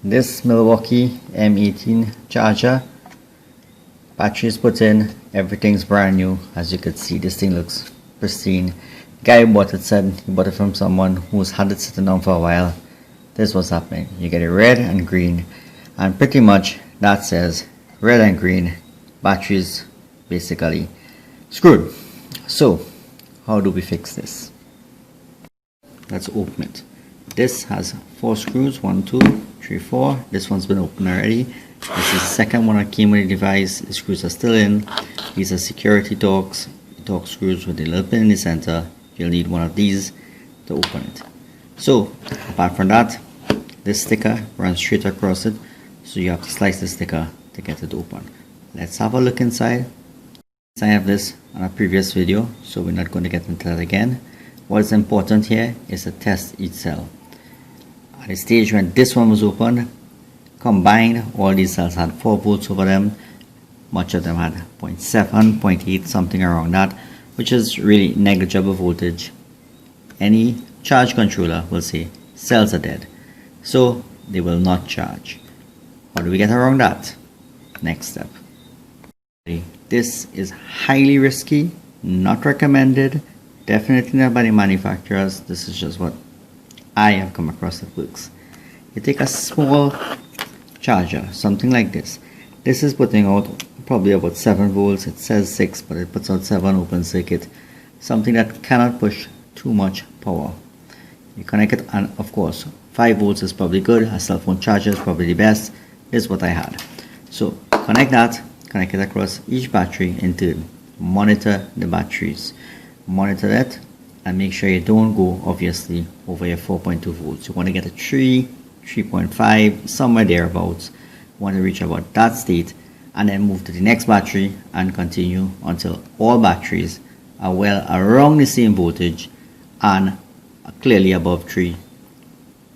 This Milwakee M18 charger, battery is put in, everything's brand new. As you can see, this thing looks pristine. Guy who bought it said he bought it from someone who's had it sitting on for a while. This is what's happening. You get it red and green, and pretty much that says red and green batteries basically screwed. So how do we fix this? Let's open it. This has 4 screws, 1, 2, 3, 4. This one's been opened already. This is the second one that came with the device. The screws are still in. These are security Torque screws with a little pin in the center. You'll need one of these to open it. So apart from that, this sticker runs straight across it, so you have to slice the sticker to get it open. Let's have a look inside. I have this on a previous video, so we're not going to get into that again. What is important here is to test each cell. At the stage when this one was open, combined all these cells had 4 volts over them. Much of them had 0.7, 0.8, something around that, which is really negligible voltage. Any charge controller will say cells are dead, so they will not charge. How do we get around that? Next step. This is highly risky, not recommended, definitely not by the manufacturers. This is just what I have come across that works. You take a small charger, something like this. This is putting out probably about 7 volts. It says 6, but it puts out 7 open circuit. Something that cannot push too much power. You connect it, and of course 5 volts is probably good. A cell phone charger is probably the best. This is what I had. So connect that, connect it across each battery in turn. Monitor the batteries. Monitor that and make sure you don't go obviously over your 4.2 volts. You want to get a 3, 3.5, somewhere thereabouts. You want to reach about that state and then move to the next battery and continue until all batteries are well around the same voltage and are clearly above 3.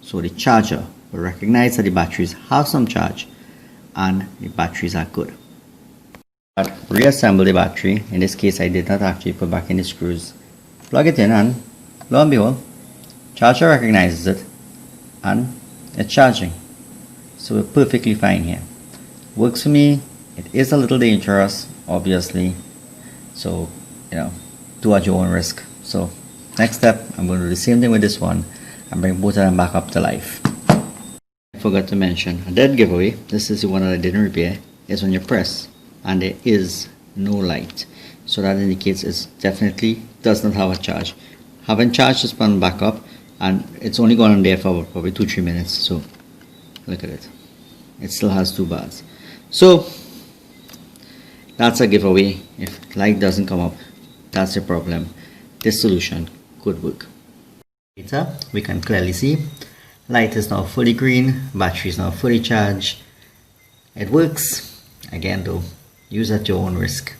So the charger will recognize that the batteries have some charge and the batteries are good. But reassemble the battery. In this case, I did not actually put back in the screws. Plug it in, and lo and behold, charger recognizes it and it's charging. So we're perfectly fine here. Works for me. It is a little dangerous, obviously, so do at your own risk. So next step, I'm going to do the same thing with this one and bring both of them back up to life. I forgot to mention a dead giveaway. This is the one that I didn't repair. Is when you press and there is no light, so that indicates it definitely does not have a charge. Haven't charged this one back up, and it's only gone on there for probably 2-3 minutes. So look at it, it still has 2 bars. So that's a giveaway. If light doesn't come up, that's a problem. This solution could work. Later we can clearly see light is now fully green, battery is now fully charged. It works. Again though, use at your own risk.